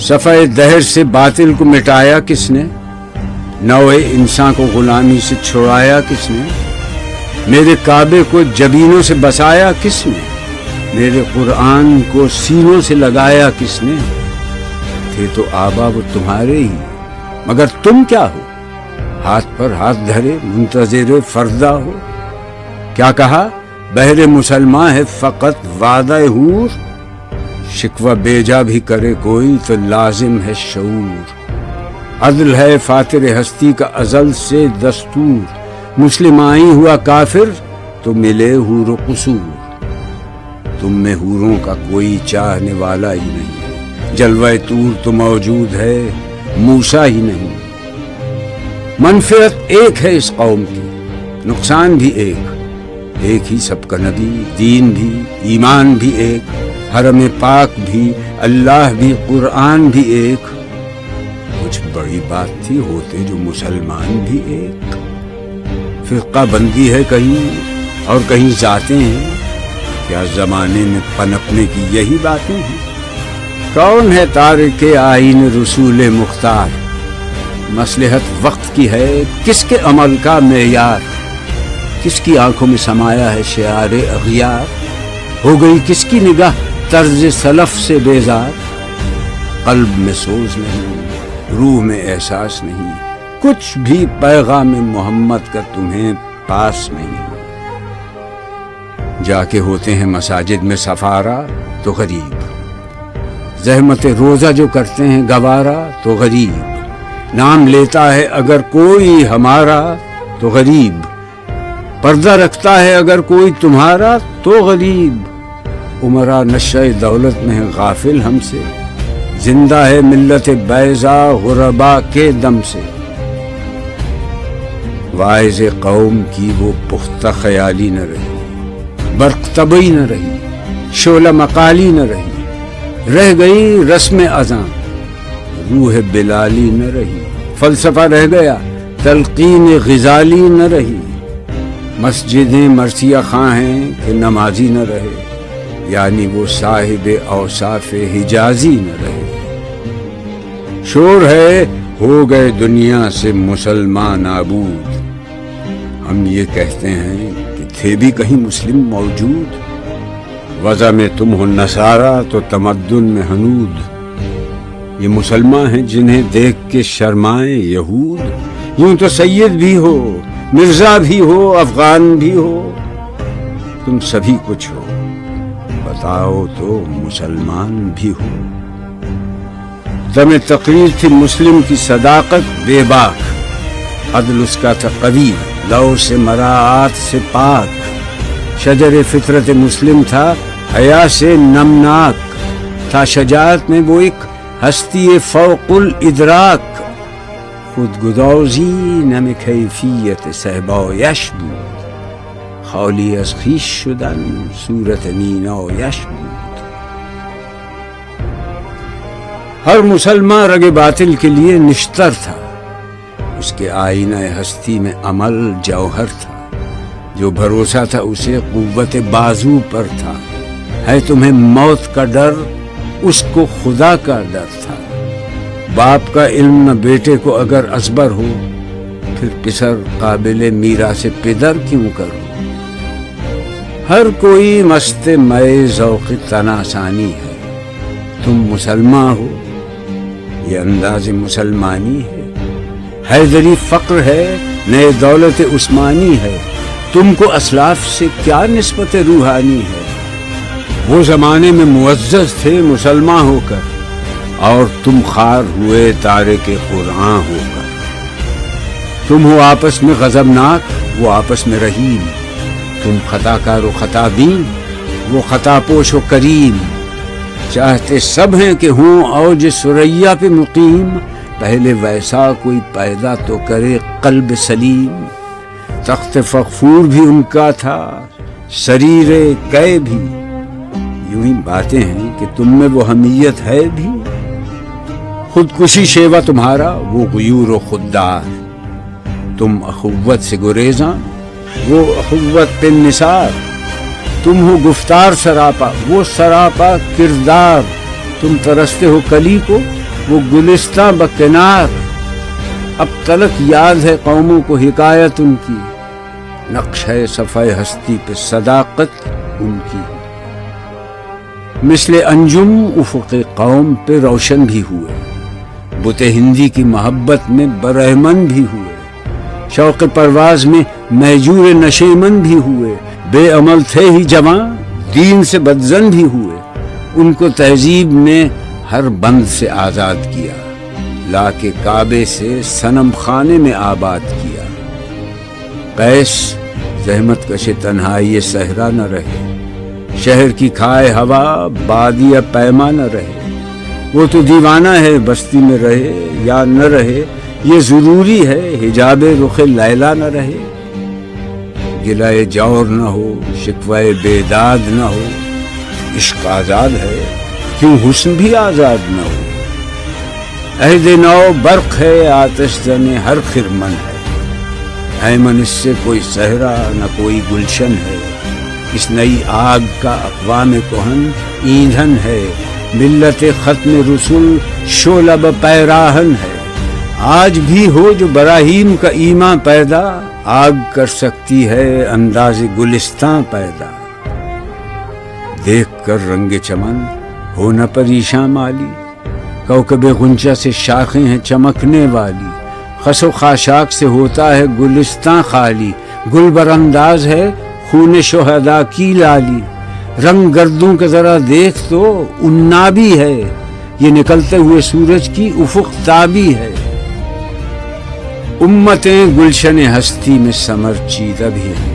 صفحہ دہر سے باطل کو مٹایا کس نے؟ نوع انسان کو غلامی سے چھڑایا کس نے؟ میرے کعبے کو جبینوں سے بسایا کس نے؟ میرے قرآن کو سینوں سے لگایا کس نے؟ تھے تو آبا وہ تمہارے ہی، مگر تم کیا ہو؟ ہاتھ پر ہاتھ دھرے منتظر فردا ہو۔ کیا کہا؟ بہر مسلمان ہے فقط وعدہ حور، شکوہ بیجا بھی کرے کوئی تو لازم ہے شعور۔ عدل ہے فاتر ہستی کا ازل سے دستور، مسلم آئی ہوا کافر تو ملے حور و قصور۔ تم میں حوروں کا کوئی چاہنے والا ہی نہیں، جلوہ طور تو موجود ہے موسیٰ ہی نہیں۔ منفعت ایک ہے اس قوم کی، نقصان بھی ایک ہی سب کا نبی، دین بھی، ایمان بھی ایک، حرم پاک بھی، اللہ بھی، قرآن بھی ایک۔ کچھ بڑی بات تھی ہوتے جو مسلمان بھی ایک۔ فرقہ بندی ہے کہیں اور کہیں ذاتیں ہیں، کیا زمانے میں پنپنے کی یہی باتیں ہیں؟ کون ہے تارک آئین رسول مختار؟ مصلحت وقت کی ہے کس کے عمل کا معیار؟ کس کی آنکھوں میں سمایا ہے شعار اغیار؟ ہو گئی کس کی نگاہ طرز سلف سے بیزار؟ قلب میں سوز نہیں، روح میں احساس نہیں، کچھ بھی پیغام محمد کا تمہیں پاس نہیں۔ جا کے ہوتے ہیں مساجد میں سفارا تو غریب، زحمت روزہ جو کرتے ہیں گوارا تو غریب، نام لیتا ہے اگر کوئی ہمارا تو غریب، پردہ رکھتا ہے اگر کوئی تمہارا تو غریب۔ عمرہ نشہ دولت میں ہے غافل ہم سے، زندہ ہے ملت بیضا غربا کے دم سے۔ واعظ قوم کی وہ پختہ خیالی نہ رہی، برق طبعی نہ رہی، شعلہ مقالی نہ رہی، رہ گئی رسم اذان، روح بلالی نہ رہی، فلسفہ رہ گیا، تلقین غزالی نہ رہی۔ مسجدیں مرثیہ خواں ہیں کہ نمازی نہ رہے، یعنی وہ صاحب اوصاف حجازی نہ رہے۔ شور ہے ہو گئے دنیا سے مسلمان نابود، ہم یہ کہتے ہیں کہ تھے بھی کہیں مسلم موجود۔ وضع میں تم ہو نصارہ تو تمدن میں ہنود، یہ مسلمان ہیں جنہیں دیکھ کے شرمائیں یہود۔ یوں تو سید بھی ہو، مرزا بھی ہو، افغان بھی ہو، تم سبھی کچھ ہو، بتاؤ تو مسلمان بھی ہو۔ دم تقریر تھی مسلم کی صداقت بے باک، عدل اس کا تھا قوی، لو سے مراعات سے پاک، شجر فطرت مسلم تھا حیا سے نمناک، تھا شجاعت میں وہ ایک ہستی فوق الادراک، خود گدازی نم کیفیت صحبایش بود، خالی از خویش شدن صورت مینایش بود۔ ہر مسلمان رگ باطل کے لیے نشتر تھا، اس کے آئینہ ہستی میں عمل جوہر تھا، جو بھروسہ تھا اسے قوت بازو پر تھا۔ ہے تمہیں موت کا ڈر، اس کو خدا کا ڈر تھا۔ باپ کا علم نہ بیٹے کو اگر ازبر ہو، پھر پسر قابل میراث پدر کیوں کرو؟ ہر کوئی مست مئے ذوق تناسانی ہے، تم مسلمان ہو، یہ انداز مسلمانی ہے۔ حیدری فقر ہے، نئے دولت عثمانی ہے، تم کو اسلاف سے کیا نسبت روحانی ہے؟ وہ زمانے میں معزز تھے مسلمان ہو کر، اور تم خار ہوئے تارک قرآن ہو کر۔ تم ہو آپس میں غضبناک، وہ آپس میں رحیم، تم خطا کار و خطا بین، وہ خطا پوش و کریم۔ چاہتے سب ہیں کہ ہوں اوج ثریا پہ مقیم، پہلے ویسا کوئی پیدا تو کرے قلب سلیم۔ تخت فغفور بھی ان کا تھا، سریر قے بھی، یوں ہی باتیں ہیں کہ تم میں وہ حمیت ہے بھی۔ خودکشی شیوا تمہارا، وہ غیور و خوددار، تم اخوت سے گریزاں، وہ اخوت پہ نثار۔ تم ہو گفتار سراپا، وہ سراپا کردار، تم ترستے ہو کلی کو، وہ گلستاں بکنار، اب تلک یاد ہے قوموں کو حکایت ان کی، نقش ہے صفحہ ہستی پہ صداقت ان کی، مثل انجم افق قوم پہ روشن بھی ہوئے، بت ہندی کی محبت میں برہمن بھی ہوئے، شوق پرواز میں مہجور نشیمن بھی ہوئے، بے عمل تھے ہی جوان دین سے بدزن بھی ہوئے، ان کو تہذیب نے ہر بند سے آزاد کیا، لا کے کعبے سے صنم خانے میں آباد کیا۔ قیس زحمت کش تنہائی صحرا نہ رہے، شہر کی کھائے ہوا بادیہ پیما نہ رہے، وہ تو دیوانہ ہے بستی میں رہے یا نہ رہے، یہ ضروری ہے حجاب رخ لیلا نہ رہے، گلائے جور نہ ہو شکوائے بیداد نہ ہو، عشق آزاد ہے کیوں حسن بھی آزاد نہ ہو، عہد نو برق ہے آتش زن ہر خرمن ہے، ایمن اس سے کوئی صحرا نہ کوئی گلشن ہے، اس نئی آگ کا اقوام کہن ایندھن ہے، ملت ختم رسول شعلہ پیراہن ہے، آج بھی ہو جو براہیم کا ایمان پیدا، آگ کر سکتی ہے انداز گلستاں پیدا، دیکھ کر رنگ چمن ہو نہ پریشاں مالی، کوکب غنچہ سے شاخیں ہیں چمکنے والی، خس و خاشاک سے ہوتا ہے گلستاں خالی، گل بر انداز ہے خون شہداء کی لالی، رنگ گردوں کے ذرا دیکھ تو انابی ہے، یہ نکلتے ہوئے سورج کی افق تابی ہے، امتیں گلشن ہستی میں سمر چیدہ بھی ہیں،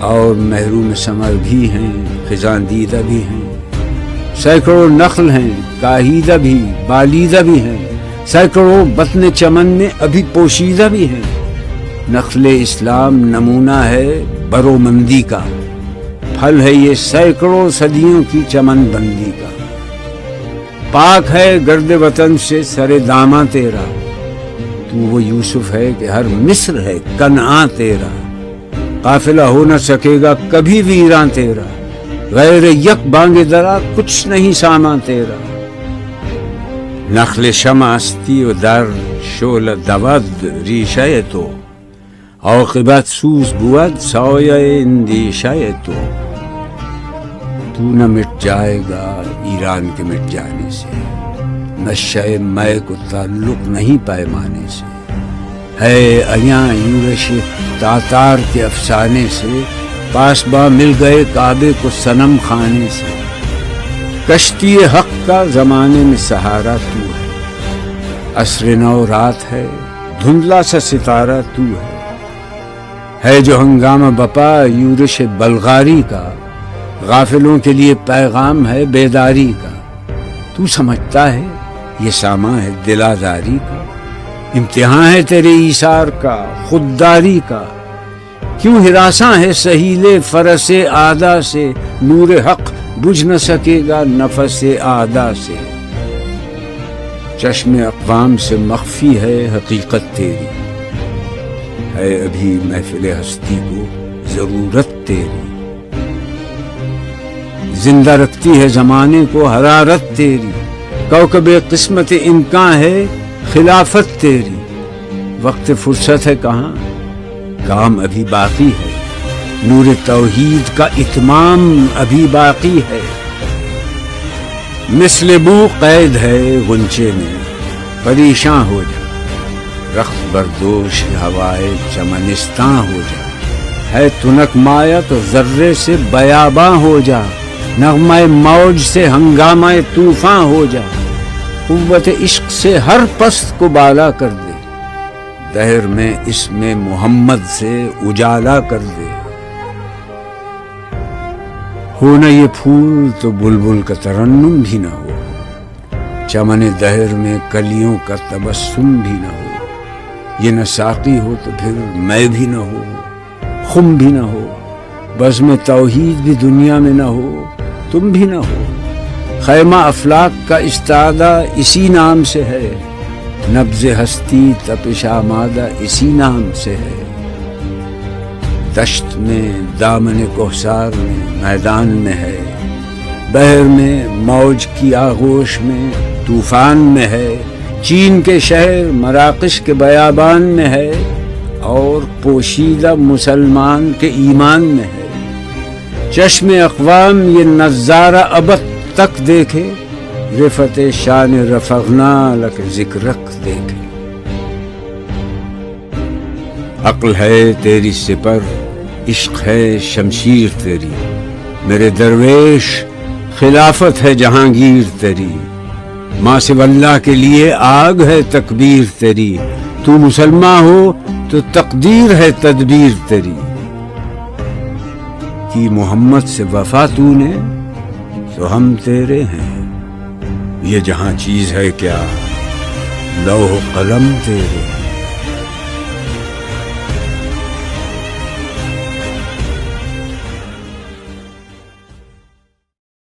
اور محروم سمر بھی ہیں خزاں دیدہ بھی ہیں، سینکڑوں نخل ہیں کاہیدہ بھی بالیدہ بھی ہیں، سینکڑوں بطن چمن میں ابھی پوشیدہ بھی ہیں، نخل اسلام نمونہ ہے برومندی کا، پھل ہے یہ سینکڑوں صدیوں کی چمن بندی کا، پاک ہے گرد وطن سے سر داماں تیرا، تو وہ یوسف ہے کہ ہر مصر ہے کنعاں تیرا، قافلہ ہو نہ سکے گا کبھی ویراں تیرا، غیر یک بانگ درا کچھ نہیں سامان تیرا، نخل شمع استی و در شعل دود ریشہ تو، عاقبت سوز بود سایہ اندیشہ تو نہ مٹ جائے گا ایران کے مٹ جانے سے، نشہ مے کو تعلق نہیں پیمانے سے، ہے ایاں یورش تاتار کے افسانے سے، پاسباں مل گئے کعبے کو صنم خانے سے، کشتی حق کا زمانے میں سہارا تو ہے، عصر نو رات ہے دھندلا سا ستارہ تو ہے جو ہنگامہ بپا یورش بلغاری کا، غافلوں کے لیے پیغام ہے بیداری کا، تو سمجھتا ہے یہ سامان ہے دل آزاری کا، امتحان ہے تیرے ایثار کا خودداری کا، کیوں ہراساں ہے سہیل فرس آدھا سے، نور حق بجھ نہ سکے گا نفس آدھا سے، چشم اقوام سے مخفی ہے حقیقت تیری، ہے ابھی محفل ہستی کو ضرورت تیری، زندہ رکھتی ہے زمانے کو حرارت تیری، کوکب قسمت امکان ہے خلافت تیری، وقت فرصت ہے کہاں کام ابھی باقی ہے، نور توحید کا اتمام ابھی باقی ہے، مثل بو قید ہے غنچے میں پریشاں ہو جا، رخت بردوش ہوائے چمنستاں ہو جا، ہے تنک مایا تو ذرے سے بیاباں ہو جا، نغمہ موج سے ہنگامہ طوفاں ہو جا، قوت عشق سے ہر پست کو بالا کر دے، دہر میں اس میں محمد سے اجالا کر دے، ہو نہ یہ پھول تو بلبل کا ترنم بھی نہ ہو، چمن دہر میں کلیوں کا تبسم بھی نہ ہو، یہ نہ ساقی ہو تو پھر میں بھی نہ ہو، خم بھی نہ ہو، بزم توحید بھی دنیا میں نہ ہو، تم بھی نہ ہو، خیمہ افلاک کا استادہ اسی نام سے ہے، نبض ہستی تپش آمادہ اسی نام سے ہے، دشت میں دامن کوثر میں میدان میں ہے، بحر میں موج کی آغوش میں طوفان میں ہے، چین کے شہر مراکش کے بیابان میں ہے، اور پوشیدہ مسلمان کے ایمان میں ہے۔ چشم اقوام یہ نظارہ ابد تک دیکھے، رفت شان رفعنا لک ذکرک دیکھے۔ عقل ہے تیری سپر، عشق ہے شمشیر تیری، میرے درویش خلافت ہے جہانگیر تیری۔ ماں سوی اللہ کے لیے آگ ہے تکبیر تیری، تو مسلمان ہو تو تقدیر ہے تدبیر تیری۔ کی محمد سے وفا تو نے تو ہم تیرے ہیں، یہ جہاں چیز ہے کیا لوح قلم تیرے ہیں۔